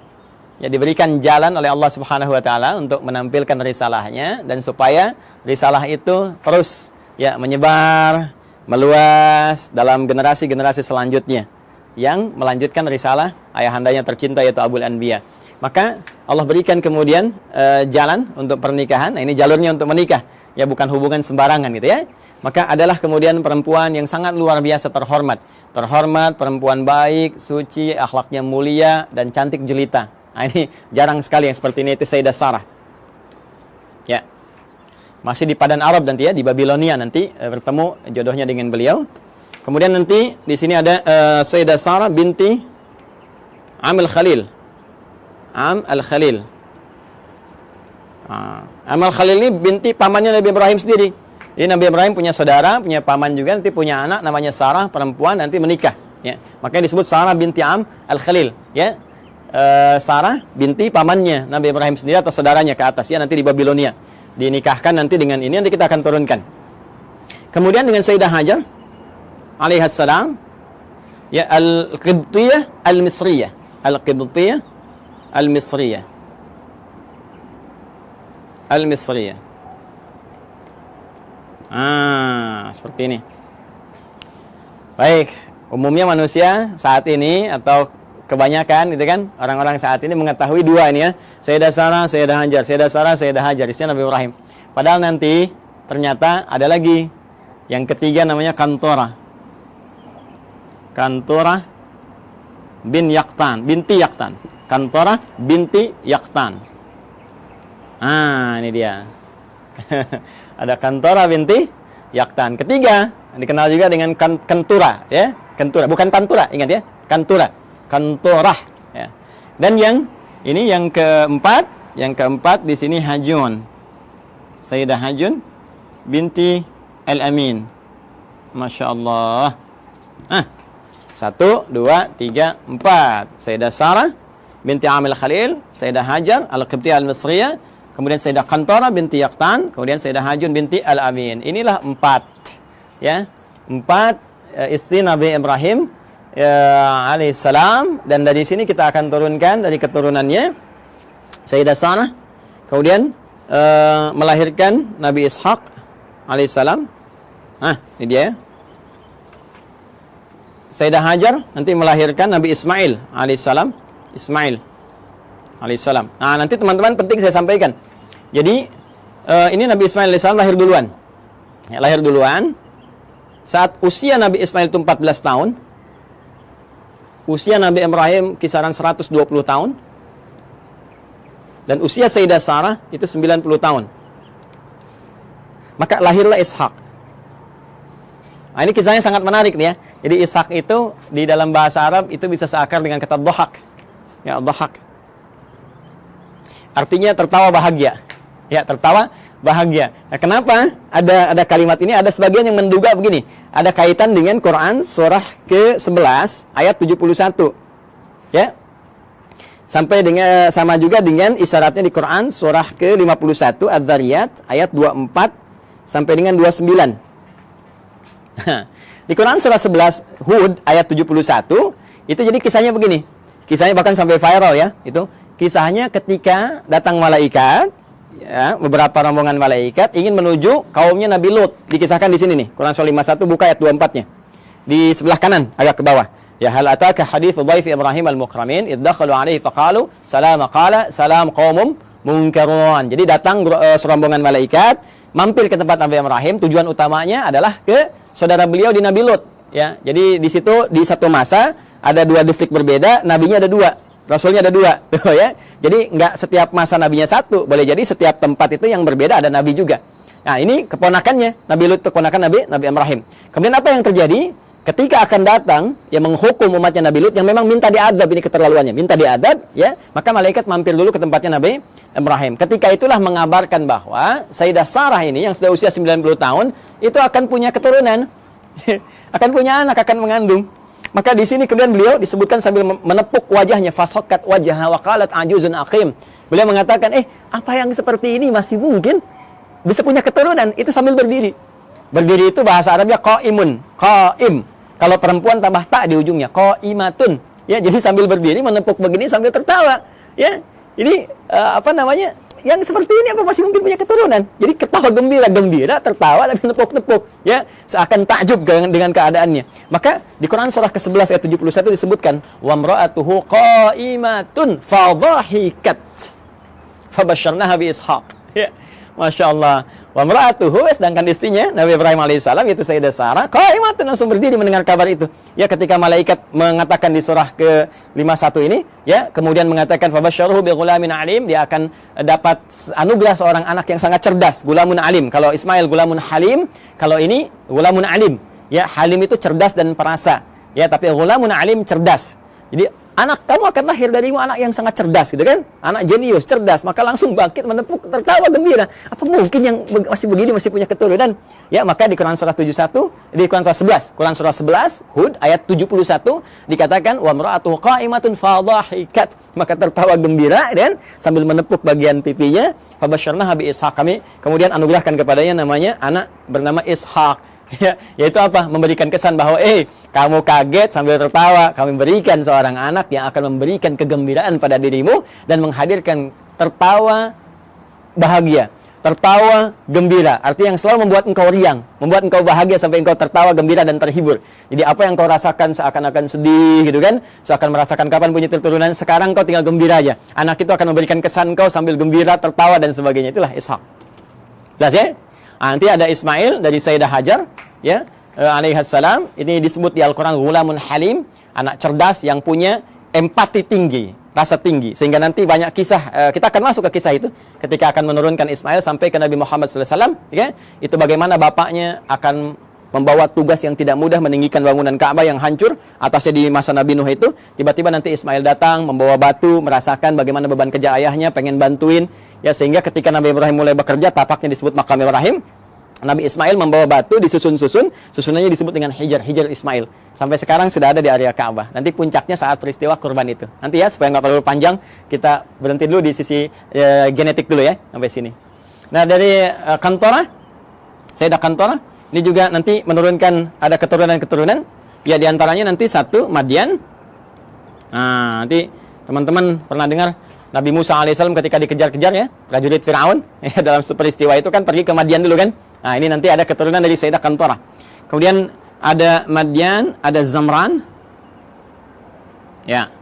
Ya, diberikan jalan oleh Allah Subhanahu wa taala untuk menampilkan risalahnya dan supaya risalah itu terus ya menyebar, meluas dalam generasi-generasi selanjutnya yang melanjutkan risalah ayahandanya tercinta yaitu Abul Anbiya. Maka Allah berikan kemudian jalan untuk pernikahan. Nah, ini jalurnya untuk menikah. Ya, bukan hubungan sembarangan gitu ya. Maka adalah kemudian perempuan yang sangat luar biasa terhormat. Terhormat, perempuan baik, suci, akhlaknya mulia dan cantik jelita. Nah, ini jarang sekali yang seperti ini, itu Sayyidah Sarah. Ya. Masih di Padan Arab nanti ya, di Babilonia nanti bertemu jodohnya dengan beliau. Kemudian nanti di sini ada Sayyidah Sarah binti Am al-Khalil. Am al-Khalil. Am al-Khalil ini binti pamannya Nabi Ibrahim sendiri. Jadi Nabi Ibrahim punya saudara, punya paman juga, nanti punya anak namanya Sarah, perempuan, nanti menikah. Ya. Makanya disebut Sarah binti Am al-Khalil. Ya. Sarah binti pamannya Nabi Ibrahim sendiri atau saudaranya ke atas ya, nanti di Babilonia dinikahkan nanti dengan ini, nanti kita akan turunkan. Kemudian dengan Sayyidah Hajar alaihassalam ya, al-Qibtiyah al-Misriyah, al-Qibtiyah al-Misriyah, al-Misriyah. Seperti ini. Baik, umumnya manusia saat ini atau kebanyakan itu kan orang-orang saat ini mengetahui dua ini ya, Sayyidah Sarah, Sayyidah Hajar, Sayyidah Sarah, Sayyidah Hajar, istrinya Nabi Ibrahim. Padahal nanti ternyata ada lagi yang ketiga namanya Kantorah. Kantorah bin Yaqtan, binti Yaqtan. Kantorah binti Yaqtan. Ini dia. Ada Kantorah binti Yaqtan. Ketiga dikenal juga dengan Kentura ya, Kentura, bukan Tantura, ingat ya, Kantura. Kantorah ya. Dan yang ini yang keempat di sini Hajun. Sayyidah Hajun binti Al-Amin. Masya Allah. 1, 2, 3, 4. Sayyidah Sarah binti Amil Khalil, Sayyidah Hajar Al-Qibtiyah Al-Misriyah, kemudian Sayyidah Qantara binti Yaqtan, kemudian Sayyidah Hajun binti Al-Amin. Inilah 4 ya. 4 istri Nabi Ibrahim alaihissalam, dan dari sini kita akan turunkan dari keturunannya Sayyidah Sarah, kemudian melahirkan Nabi Ishaq alaihissalam. Ini dia. Sayyidah Hajar nanti melahirkan Nabi Ismail alaihissalam. Ismail alaihissalam. Nanti teman-teman penting saya sampaikan. Jadi ini Nabi Ismail alaihissalam lahir duluan. Ya, lahir duluan. Saat usia Nabi Ismail itu 14 tahun, usia Nabi Ibrahim kisaran 120 tahun, dan usia Sayyidah Sarah itu 90 tahun. Maka lahirlah Ishak. Ini kisahnya sangat menarik nih ya. Jadi Ishak itu di dalam bahasa Arab itu bisa seakar dengan kata dhahak. Ya, dhahak. Artinya tertawa bahagia. Ya, tertawa bahagia. Nah, kenapa ada kalimat ini? Ada sebagian yang menduga begini. Ada kaitan dengan Quran surah ke-11 ayat 71. Ya. Sampai dengan sama juga dengan isyaratnya di Quran surah ke-51 Adz-Dzariyat ayat 24 sampai dengan 29. Di Quran surah 11 Hud ayat 71 itu jadi kisahnya begini. Kisahnya bahkan sampai viral ya. Itu kisahnya ketika datang malaikat, ya, beberapa rombongan malaikat ingin menuju kaumnya Nabi Lut. Dikisahkan di sini nih. Quran surah 51 buka ayat 24-nya. Di sebelah kanan agak ke bawah. Ya, hal ataka haditsu dhaifi Ibrahim al-mukramin iddakhalu alaihi faqalu salama qala salam qaumum munkarun. Jadi datang serombongan malaikat mampir ke tempat Nabi Ibrahim. Tujuan utamanya adalah ke saudara beliau di Nabi Lut. Ya, jadi di situ di satu masa ada 2 distrik berbeda, nabinya ada 2. Rasulnya ada 2, ya. Jadi nggak setiap masa nabinya 1, boleh jadi setiap tempat itu yang berbeda ada nabi juga. Nah, ini keponakannya, Nabi Lut keponakan Nabi Ibrahim. Kemudian apa yang terjadi? Ketika akan datang yang menghukum umatnya Nabi Lut yang memang minta diadab, ini keterlaluannya, minta diadab, ya, maka malaikat mampir dulu ke tempatnya Nabi Ibrahim. Ketika itulah mengabarkan bahwa Sayyidah Sarah ini yang sudah usia 90 tahun itu akan punya keturunan, akan punya anak, akan mengandung. Maka di sini kemudian beliau disebutkan sambil menepuk wajahnya, fasaqat wajhaha wa qalat ajuzun aqim. Beliau mengatakan, apa yang seperti ini masih mungkin bisa punya keturunan? Itu sambil berdiri. Berdiri itu bahasa Arabnya qaimun, qaim. Kalau perempuan tambah tak di ujungnya, qaimatun. Ya, jadi sambil berdiri menepuk begini sambil tertawa. Ya. Ini yang seperti ini apa masih mungkin punya keturunan? Jadi ketawa gembira, tertawa dan tepuk-tepuk, ya, seakan takjub dengan keadaannya. Maka di Quran surah ke-11 ayat 71 disebutkan, wa imra'atuhu qa'imatun fadhahikat fabasyarnaha bi Ishaq. Ya, Masya Allah. Wa imra'atuhu, sedangkan istrinya Nabi Ibrahim alaihissalam yaitu Sayyidah Sarah, qa'imatun, langsung berdiri mendengar kabar itu. Ya, ketika malaikat mengatakan di surah ke-51 ini, ya, kemudian mengatakan fabasyaruhu bi ghulamin alim, dia akan dapat anugerah seorang anak yang sangat cerdas, gulamun alim. Kalau Ismail gulamun halim, kalau ini gulamun alim. Ya, halim itu cerdas dan perasa. Ya, tapi gulamun alim cerdas. Jadi anak kamu akan lahir darimu anak yang sangat cerdas, gitu kan? Anak jenius, cerdas, maka langsung bangkit menepuk, tertawa gembira. Apa mungkin yang masih begini masih punya keturunan? Ya, maka di Quran surah 71, di Quran surah 11 Hud ayat 71 dikatakan wa imra'atuhu qa'imatun fadhahikat, maka tertawa gembira dan sambil menepuk bagian pipinya, fabasyarnaha bi Ishaq, kami kemudian anugerahkan kepadanya namanya anak bernama Ishaq. Ya, yaitu apa? Memberikan kesan bahwa kamu kaget sambil tertawa, kami berikan seorang anak yang akan memberikan kegembiraan pada dirimu dan menghadirkan tertawa bahagia, tertawa gembira. Artinya yang selalu membuat engkau riang, membuat engkau bahagia sampai engkau tertawa gembira dan terhibur. Jadi apa yang kau rasakan seakan-akan sedih, gitu kan? Seakan merasakan kapan punya keturunan, sekarang kau tinggal gembira aja. Anak itu akan memberikan kesan kau sambil gembira, tertawa dan sebagainya. Itulah Ishak. Jelas ya? Nanti ada Ismail dari Sayyidah Hajar, ya, alaihissalam. Ini disebut di Al-Quran gulamun halim, anak cerdas yang punya empati tinggi, rasa tinggi. Sehingga nanti banyak kisah, kita akan masuk ke kisah itu ketika akan menurunkan Ismail sampai ke Nabi Muhammad SAW, ya. Itu bagaimana bapaknya akan membawa tugas yang tidak mudah meninggikan bangunan Ka'bah yang hancur atasnya di masa Nabi Nuh itu. Tiba-tiba nanti Ismail datang membawa batu, merasakan bagaimana beban kerja ayahnya, pengen bantuin, ya, sehingga ketika Nabi Ibrahim mulai bekerja, tapaknya disebut makam Ibrahim. Nabi Ismail membawa batu disusun-susun, susunannya disebut dengan Hijr Ismail. Sampai sekarang sudah ada di area Ka'bah. Nanti puncaknya saat peristiwa kurban itu. Nanti ya, supaya nggak terlalu panjang, kita berhenti dulu di sisi genetik dulu ya, sampai sini. Nah, dari Kantorah, Sayyidah Kantorah, ini juga nanti menurunkan ada keturunan-keturunan. Ya, diantaranya nanti satu, Madian. Nah, nanti teman-teman pernah dengar Nabi Musa alaihissalam ketika dikejar-kejar ya, prajurit Fir'aun, ya, dalam peristiwa itu kan pergi ke Madian dulu kan. Nah, ini nanti ada keturunan dari Sayyidah Kantorah. Kemudian ada Madian, ada Zamran. Ya.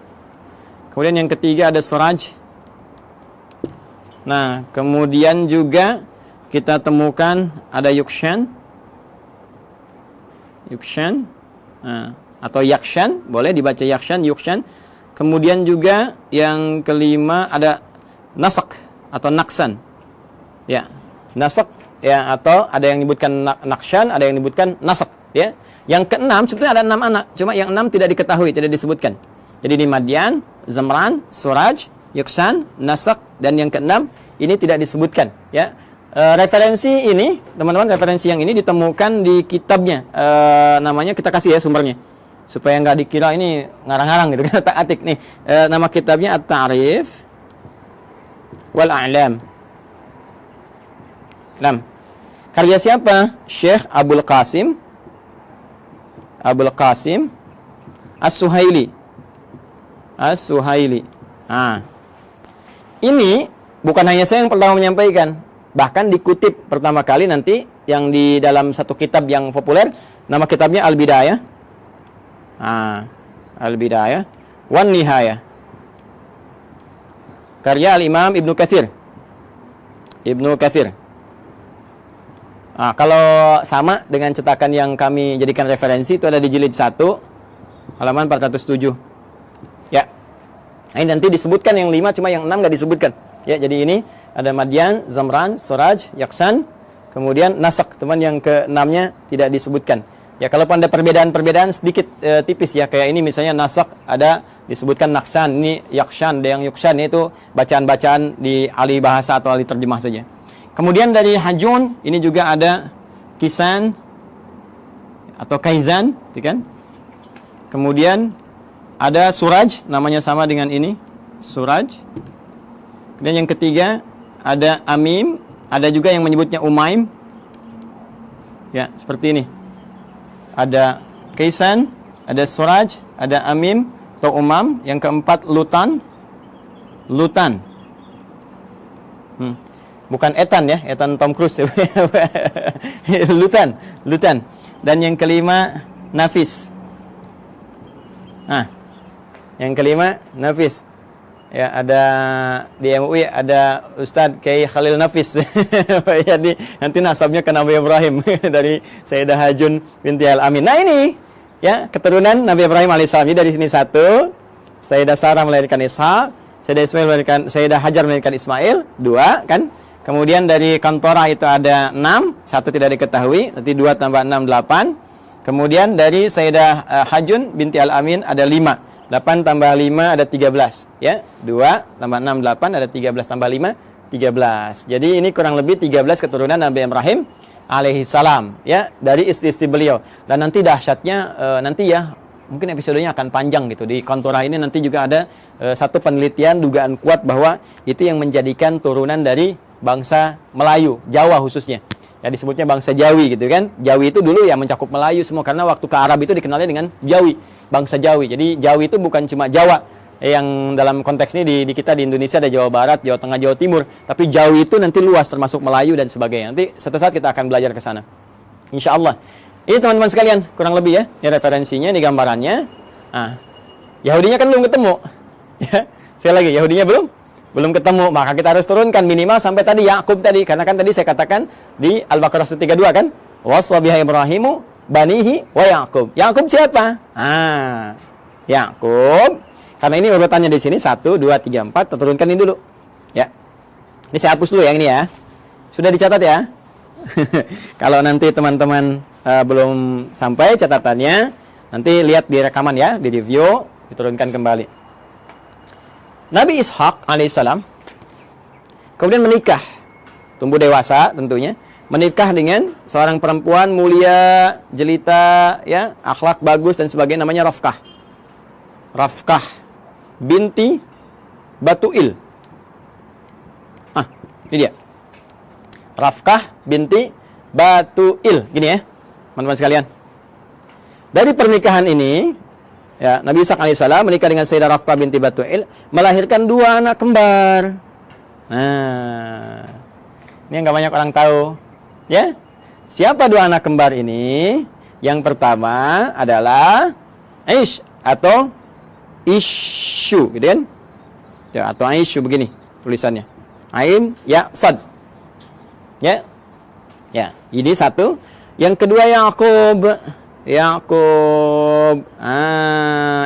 Kemudian yang ketiga ada Suraj. Nah, kemudian juga kita temukan ada Yukshan. Nah, atau Yakshan, boleh dibaca Yakshan, Yukshan. Kemudian juga yang kelima ada Nasak atau Naksan. Ya, Nasak ya, atau ada yang menyebutkan Nakshan, ada yang menyebutkan Nasak ya. Yang keenam sebetulnya ada 6 anak, cuma yang 6 tidak diketahui, tidak disebutkan. Jadi di Madian, Zamran, Suraj, Yukshan, Nasak, dan yang keenam ini tidak disebutkan ya. Referensi ini, teman-teman, referensi yang ini ditemukan di kitabnya. Namanya kita kasih ya sumbernya, supaya nggak dikira ini ngarang-ngarang gitu kan. Tak-atik nih. Nama kitabnya At-Ta'rif wal A'lam. Karya siapa? Syekh Abul Qasim As-Suhaili. Nah, ini bukan hanya saya yang pertama menyampaikan, bahkan dikutip pertama kali nanti yang di dalam satu kitab yang populer, nama kitabnya Al-Bidayah. Al-Bidayah wan Nihayah. Karya Al-Imam Ibnu Katsir. Kalau sama dengan cetakan yang kami jadikan referensi, itu ada di jilid 1 halaman 407. Ya. Ini nanti disebutkan yang 5, cuma yang 6 nggak disebutkan. Ya, jadi ini ada Madian, Zamran, Suraj, Yaksan, kemudian Nasak, teman yang ke-6-nya tidak disebutkan. Ya, kalau ada perbedaan-perbedaan sedikit tipis ya, kayak ini misalnya Nasak ada disebutkan Naksan, ini Yakshan, ada yang Yukshan, itu bacaan-bacaan di ahli bahasa atau ahli terjemah saja. Kemudian dari Hajun ini juga ada Kisan atau Kaizan, kan? Kemudian ada Suraj, namanya sama dengan ini, Suraj. Kemudian yang ketiga ada Amim, ada juga yang menyebutnya Umaim. Ya, seperti ini. Ada Kaisan, ada Suraj, ada Amim atau Umam. Yang keempat Lutan. Bukan Ethan ya, Ethan Tom Cruise. Lutan. Dan yang kelima Nafis. Yang kelima Nafis. Ya, ada di MUI ada Ustadz Kiai Khalil Nafis. Jadi nanti nasabnya ke Nabi Ibrahim dari Sayyidah Hajun binti Al-Amin. Nah, ini ya keturunan Nabi Ibrahim alaihissalam. Dari sini satu, Sayyidah Sarah melahirkan Ishak, Sayyidah Hajar melahirkan Ismail, 2 kan? Kemudian dari Kantorah itu ada 6, 1 tidak diketahui, nanti 2 tambah 6, 8. Kemudian dari Sayyidah Hajun binti Al-Amin ada 5. 8 tambah 5 ada 13. Ya, 2 tambah 6, 8, ada 13 tambah 5, 13. Jadi ini kurang lebih 13 keturunan Nabi Ibrahim alaihi salam. Ya, dari istri-istri beliau. Dan nanti dahsyatnya, nanti ya, mungkin episodenya akan panjang gitu. Di Kantorah ini nanti juga ada satu penelitian, dugaan kuat bahwa itu yang menjadikan turunan dari bangsa Melayu, Jawa khususnya. Ya, disebutnya bangsa Jawi gitu kan. Jawi itu dulu ya mencakup Melayu semua, karena waktu ke Arab itu dikenalnya dengan Jawi, bangsa Jawi. Jadi Jawi itu bukan cuma Jawa, yang dalam konteks ini di kita di Indonesia ada Jawa Barat, Jawa Tengah, Jawa Timur. Tapi Jawi itu nanti luas, termasuk Melayu dan sebagainya. Nanti suatu saat kita akan belajar ke sana, insya Allah. Ini teman-teman sekalian, kurang lebih ya, ini referensinya, ini gambarannya. Yahudinya kan belum ketemu. Ya, sekali lagi, Yahudinya belum ketemu, maka kita harus turunkan minimal sampai tadi Yakub tadi, karena kan tadi saya katakan di Al-Baqarah 132 kan, waswabiha Ibrahimu banihi wa Yakub. Yakub siapa? Yakub. Karena ini urutannya di sini 1 2 3 4, kita turunkan ini dulu. Ya. Ini saya hapus dulu yang ini ya. Sudah dicatat ya? Kalau nanti teman-teman belum sampai catatannya, nanti lihat di rekaman ya, di review, diturunkan kembali. Nabi Ishak alaihissalam kemudian menikah, tumbuh dewasa tentunya, menikah dengan seorang perempuan mulia, jelita, ya, akhlak bagus dan sebagainya, namanya Rafkah. Rafkah binti Batuil. Ini dia. Rafkah binti Batuil. Gini ya, teman-teman sekalian. Dari pernikahan ini, ya, Nabi Ishaq alaihissalam menikah dengan Sayyidah Rafkah binti Batuil, melahirkan 2 anak kembar. Nah, ini yang gak banyak orang tahu. Ya, siapa 2 anak kembar ini? Yang pertama adalah Aish atau Ishu, gitu kan? Ya, atau Aishu begini tulisannya. Ain, ya, sad. Ya. Ya, ini satu. Yang kedua Yakub. Yakub.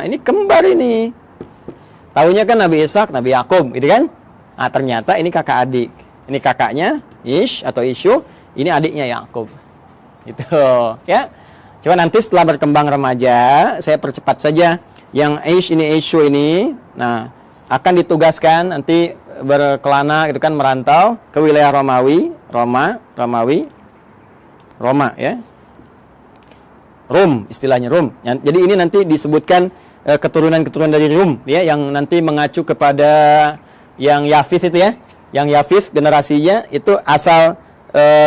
Ini kembar ini. Tahunya kan Nabi Ishaq, Nabi Yakub, gitu kan? Ternyata ini kakak adik. Ini kakaknya Ish atau Ishu. Ini adiknya Yakub. Gitu, ya. Coba nanti setelah berkembang remaja, saya percepat saja. Yang Ish ini, Ishu ini, nah, akan ditugaskan nanti berkelana gitu kan, merantau ke wilayah Romawi, Roma ya. Rum istilahnya Rum. Jadi ini nanti disebutkan keturunan-keturunan dari Rum ya, yang nanti mengacu kepada yang Yafis itu ya. Yang Yafis generasinya itu asal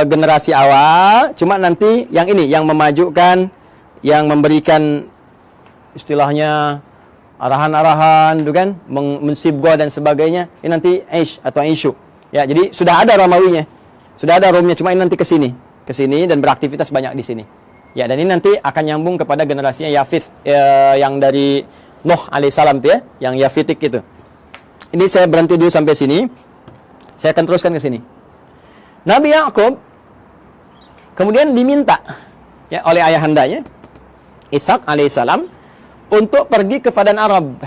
generasi awal, cuma nanti yang ini yang memajukan, yang memberikan istilahnya arahan-arahan, itu kan, mensibgo dan sebagainya. Ini nanti Aish atau Aishu. Ya, jadi sudah ada Romawinya. Sudah ada Romnya, cuma ini nanti ke sini dan beraktivitas banyak di sini. Ya, dan ini nanti akan nyambung kepada generasinya Yafith yang dari Nuh alaihissalam tuh ya, yang Yafitik itu. Ini saya berhenti dulu sampai sini. Saya akan teruskan ke sini. Nabi Yakub kemudian diminta ya oleh ayahandanya Ishaq alaihissalam untuk pergi ke Padan Arab.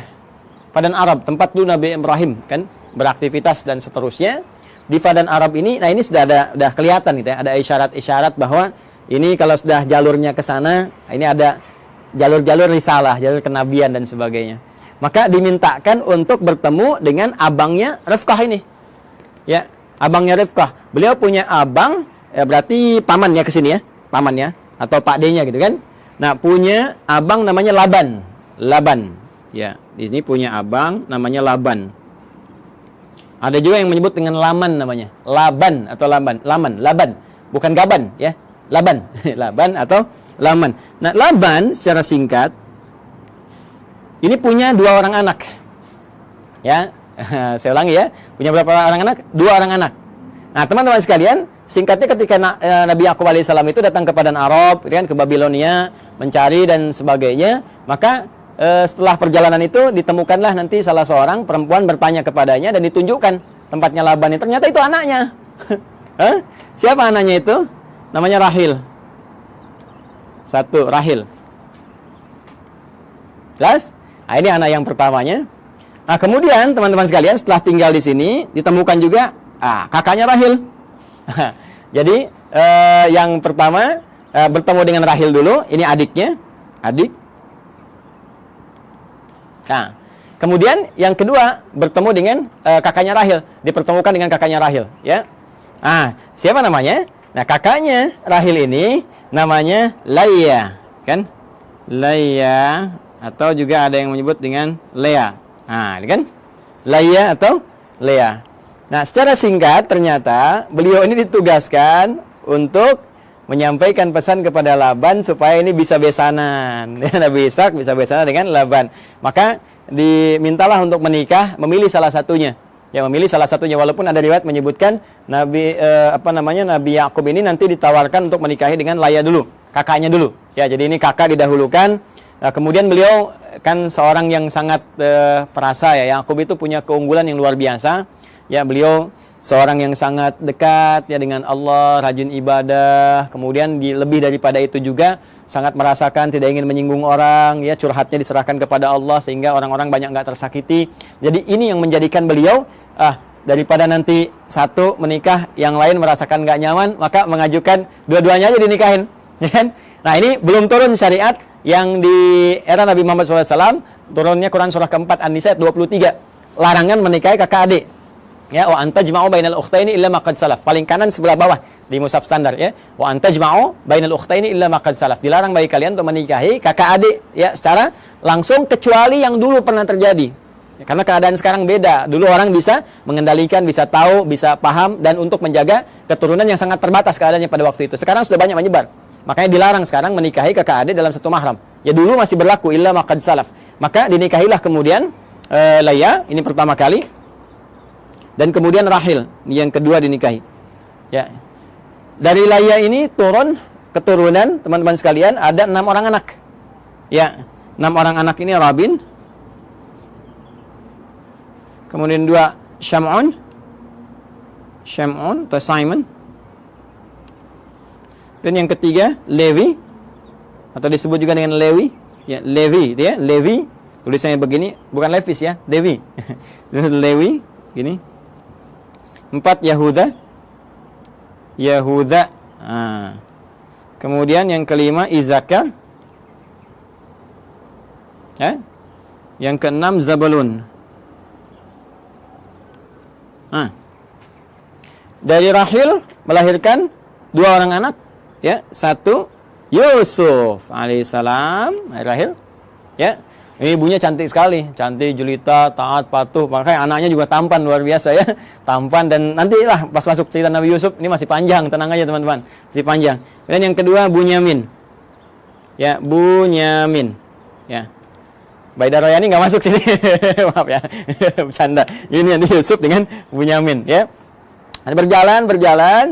Padan Arab, tempat dulu Nabi Ibrahim kan beraktivitas dan seterusnya. Di Padan Arab ini, nah ini sudah kelihatan gitu ya, ada isyarat-isyarat bahwa ini kalau sudah jalurnya ke sana, ini ada jalur-jalur risalah, jalur kenabian dan sebagainya. Maka dimintakan untuk bertemu dengan abangnya Rifkah ini. Ya, abangnya Rifkah. Beliau punya abang, ya berarti pamannya ke sini ya, pamannya atau Pak D-nya gitu kan. Nah, punya abang namanya Laban. Ya, di sini punya abang namanya Laban. Ada juga yang menyebut dengan Laman namanya. Laban atau Laban. Bukan Gaban ya. Laban. Laban atau Laman. Nah, Laban secara singkat ini punya 2 orang anak. Ya. Saya ulangi ya. Punya berapa orang anak? 2 orang anak. Nah, teman-teman sekalian, singkatnya ketika Nabi Yakub alaihissalam itu datang ke Padan Arab, kan, ke Babilonia, mencari dan sebagainya, maka setelah perjalanan itu ditemukanlah nanti salah seorang perempuan bertanya kepadanya dan ditunjukkan tempatnya Laban. Ternyata itu anaknya. Siapa anaknya itu? Namanya Rahil. Satu, Rahil. Jelas? Nah, ini anak yang pertamanya. Nah, kemudian teman-teman sekalian setelah tinggal di sini ditemukan juga kakaknya Rahil. Jadi yang pertama bertemu dengan Rahil dulu. Ini adiknya, adik. Nah, kemudian yang kedua bertemu dengan kakaknya Rahil, dipertemukan dengan kakaknya Rahil, ya. Siapa namanya? Nah, kakaknya Rahil ini namanya Laya, kan? Laya atau juga ada yang menyebut dengan Lea. Ini kan? Laya atau Lea. Nah, secara singkat ternyata beliau ini ditugaskan untuk menyampaikan pesan kepada Laban supaya ini bisa besanan. Nabi Ishaq bisa besanan dengan Laban. Maka dimintalah untuk menikah, memilih salah satunya. Ya, memilih salah satunya, walaupun ada riwayat menyebutkan Nabi Nabi Yakub ini nanti ditawarkan untuk menikahi dengan Laya dulu, kakaknya dulu. Ya, jadi ini kakak didahulukan. Kemudian beliau kan seorang yang sangat perasa ya. Yakub itu punya keunggulan yang luar biasa. Ya, beliau seorang yang sangat dekat ya dengan Allah, rajin ibadah. Kemudian lebih daripada itu juga sangat merasakan tidak ingin menyinggung orang, ya, curhatnya diserahkan kepada Allah sehingga orang-orang banyak nggak tersakiti. Jadi ini yang menjadikan beliau daripada nanti satu menikah, yang lain merasakan nggak nyaman, maka mengajukan dua-duanya aja dinikahin, ya kan? Nah, ini belum turun syariat yang di era Nabi Muhammad SAW, turunnya Quran surah keempat An-Nisa ayat 23, larangan menikahi kakak adik. Ya, wa antajma'u bainal ukhtaini illa ma qad salaf. Paling kanan sebelah bawah di mushaf standar ya. Wa antajma'u bainal ukhtaini illa ma qad salaf. Dilarang bagi kalian untuk menikahi kakak adik ya secara langsung kecuali yang dulu pernah terjadi. Ya, karena keadaan sekarang beda. Dulu orang bisa mengendalikan, bisa tahu, bisa paham dan untuk menjaga keturunan yang sangat terbatas keadaannya pada waktu itu. Sekarang sudah banyak menyebar. Makanya dilarang sekarang menikahi kakak adik dalam satu mahram. Ya dulu masih berlaku illa ma qad salaf. Maka dinikahilah kemudian Laya, ini pertama kali. Dan kemudian Rahil, yang kedua dinikahi. Ya. Dari Laya ini turun keturunan teman-teman sekalian ada 6 orang anak. Ya, 6 orang anak ini Rabin. Kemudian 2 Syam'un atau Simon. Dan yang ketiga Levi atau disebut juga dengan Lewi. Ya, Levi, ya, Levi. Tulisannya begini, bukan Levis ya, Levi. Lewi, gini. 4 Yahuda. Nah. Kemudian yang kelima Izaka. Ya. Yang keenam Zabulun. Nah. Dari Rahil melahirkan 2 orang anak, ya. 1 Yusuf alaihissalam, Rahil. Ya. Ini ibunya cantik sekali, cantik, jelita, taat, patuh. Makanya anaknya juga tampan, luar biasa ya. Tampan dan nantilah pas masuk cerita Nabi Yusuf, ini masih panjang, tenang aja teman-teman. Masih panjang. Dan yang kedua Bunyamin. Ya, Bunyamin. Ya. Baida Royani nggak masuk sini. Maaf ya. Bercanda. Ini nanti Yusuf dengan Bunyamin, ya. Berjalan,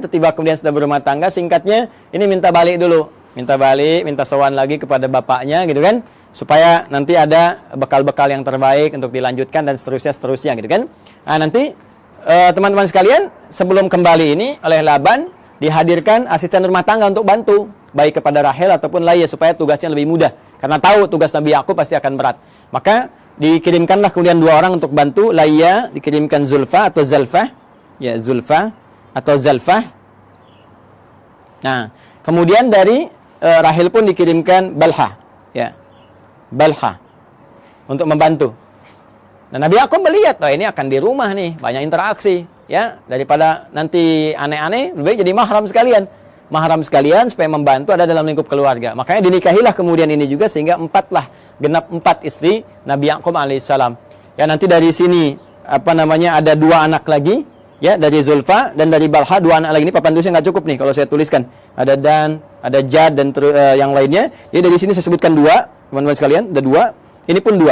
tiba kemudian sudah berumah tangga. Singkatnya, ini minta balik dulu. Minta balik, minta sowan lagi kepada bapaknya gitu kan. Supaya nanti ada bekal-bekal yang terbaik untuk dilanjutkan dan seterusnya gitu kan. Nah, nanti teman-teman sekalian sebelum kembali ini oleh Laban dihadirkan asisten rumah tangga untuk bantu baik kepada Rahel ataupun Laya supaya tugasnya lebih mudah karena tahu tugas Nabi Yakub pasti akan berat. Maka dikirimkanlah kemudian 2 orang untuk bantu. Laya dikirimkan Zulfa atau Zalfah. Ya, Zulfa atau Zalfah. Nah, kemudian dari Rahel pun dikirimkan Balha. Ya. Balha untuk membantu. Dan Nabi Yakub melihat, oh ini akan di rumah nih, banyak interaksi, ya, daripada nanti aneh-aneh, lebih baik jadi mahram sekalian. Mahram sekalian supaya membantu ada dalam lingkup keluarga. Makanya dinikahilah kemudian ini juga sehingga 4 lah, genap 4 istri Nabi Yakub alaihissalam. Ya, nanti dari sini ada 2 anak lagi, ya, dari Zulfa dan dari Balha 2 anak lagi. Ini papan tulisnya nggak cukup nih kalau saya tuliskan. Ada Dan, ada Jad dan yang lainnya. Jadi dari sini saya sebutkan 2. Teman-teman sekalian, ada 2. Ini pun 2.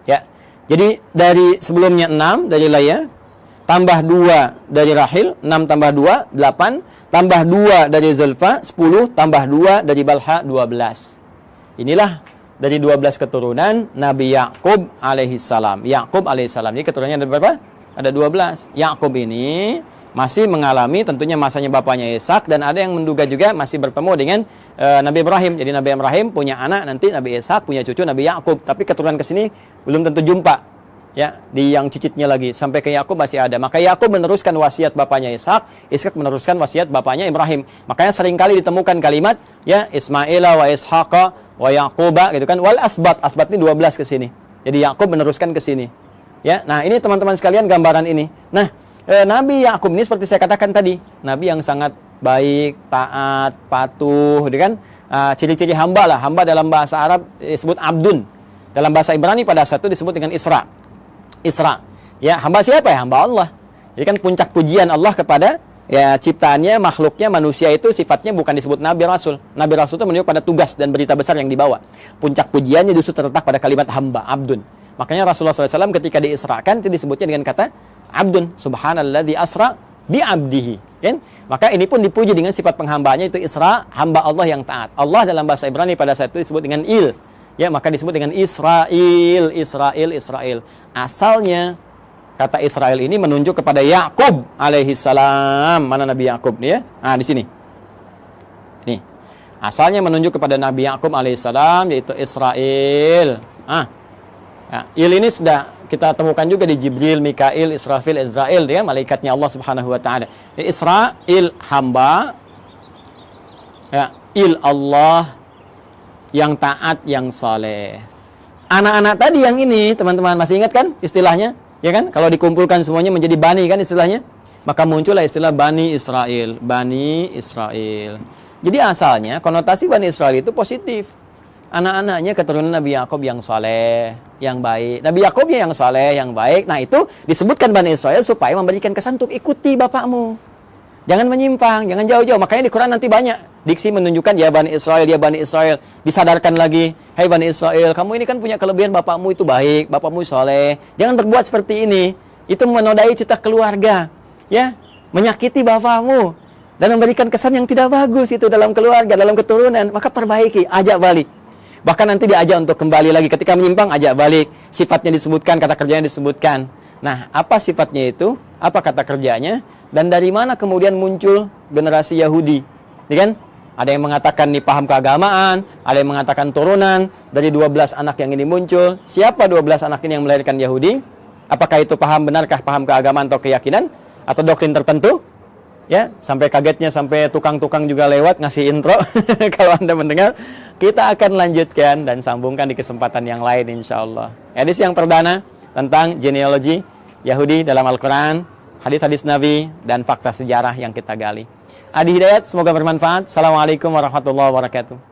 Ya. Jadi dari sebelumnya 6 dari Laya, tambah 2 dari Rahil, 6 tambah 2, 8, tambah 2 dari Zulfa, 10, tambah 2 dari Balha, 12. Inilah dari 12 keturunan Nabi Yakub alaihissalam. Yakub alaihissalam. Ini keturunannya ada berapa? Ada 12. Yakub ini masih mengalami tentunya masanya bapaknya Ishak dan ada yang menduga juga masih bertemu dengan Nabi Ibrahim. Jadi Nabi Ibrahim punya anak nanti Nabi Ishak, punya cucu Nabi Yakub. Tapi keturunan ke sini belum tentu jumpa. Ya, di yang cicitnya lagi sampai ke Yakub masih ada. Maka Yakub meneruskan wasiat bapaknya Ishak, Ishak meneruskan wasiat bapaknya Ibrahim. Makanya seringkali ditemukan kalimat ya Ismaila wa Ishaqa wa Yaquba gitu kan. Wal asbat, asbat ini 12 ke sini. Jadi Yakub meneruskan ke sini. Ya, nah ini teman-teman sekalian gambaran ini. Nah, Nabi Yakub ini seperti saya katakan tadi, Nabi yang sangat baik, taat, patuh, gitu kan? Ciri-ciri hamba lah. Hamba dalam bahasa Arab disebut abdun. Dalam bahasa Ibrani pada saat itu disebut dengan Isra. Isra. Ya, hamba siapa ya? Hamba Allah. Jadi kan puncak pujian Allah kepada ya ciptaannya, makhluknya, manusia itu sifatnya bukan disebut Nabi Rasul. Nabi Rasul itu menunjuk pada tugas dan berita besar yang dibawa. Puncak pujiannya justru terletak pada kalimat hamba, abdun. Makanya Rasulullah SAW ketika diisrakan itu disebutnya dengan kata abdun, subhanalladzi asra bi abdihi, kan? Maka ini pun dipuji dengan sifat penghambaannya itu Isra, hamba Allah yang taat. Allah dalam bahasa Ibrani pada saat itu disebut dengan Il. Ya, maka disebut dengan Israel, Israel. Asalnya kata Israel ini menunjuk kepada Yakub alaihissalam. Mana Nabi Yakub nih ya? Nah, di sini. Nih. Asalnya menunjuk kepada Nabi Yakub alaihissalam yaitu Israel. Ya, Il ini sudah kita temukan juga di Jibril, Mikail, Israfil, Israel, ya, malaikatnya Allah Subhanahu wa taala. Israel hamba, ya, Il Allah yang taat, yang saleh. Anak-anak tadi yang ini, teman-teman masih ingat kan istilahnya? Ya kan? Kalau dikumpulkan semuanya menjadi Bani kan istilahnya. Maka muncullah istilah Bani Israel. Bani Israel. Jadi asalnya konotasi Bani Israel itu positif. Anak-anaknya keturunan Nabi Yakub yang saleh, yang baik. Nabi Yakubnya yang saleh, yang baik. Nah itu disebutkan Bani Israel supaya memberikan kesan untuk ikuti bapakmu. Jangan menyimpang, jangan jauh-jauh. Makanya di Quran nanti banyak diksi menunjukkan ya Bani Israel, ya Bani Israel. Disadarkan lagi, hai Bani Israel, kamu ini kan punya kelebihan, bapakmu itu baik, bapakmu saleh. Jangan berbuat seperti ini. Itu menodai cita keluarga, ya, menyakiti bapakmu dan memberikan kesan yang tidak bagus itu dalam keluarga, dalam keturunan. Maka perbaiki, ajak balik. Bahkan nanti diajak untuk kembali lagi. Ketika menyimpang, ajak balik. Sifatnya disebutkan, kata kerjanya disebutkan. Nah, apa sifatnya itu? Apa kata kerjanya? Dan dari mana kemudian muncul generasi Yahudi? Ya kan? Ada yang mengatakan nih paham keagamaan, ada yang mengatakan turunan dari 12 anak yang ini muncul. Siapa 12 anak ini yang melahirkan Yahudi? Apakah itu paham, benarkah paham keagamaan atau keyakinan? Atau doktrin tertentu? Ya, sampai kagetnya sampai tukang-tukang juga lewat ngasih intro. Kalau Anda mendengar, kita akan lanjutkan dan sambungkan di kesempatan yang lain insya Allah. Edisi yang perdana tentang genealogi Yahudi dalam Al-Quran, hadis-hadis Nabi, dan fakta sejarah yang kita gali. Adi Hidayat, semoga bermanfaat. Assalamualaikum warahmatullahi wabarakatuh.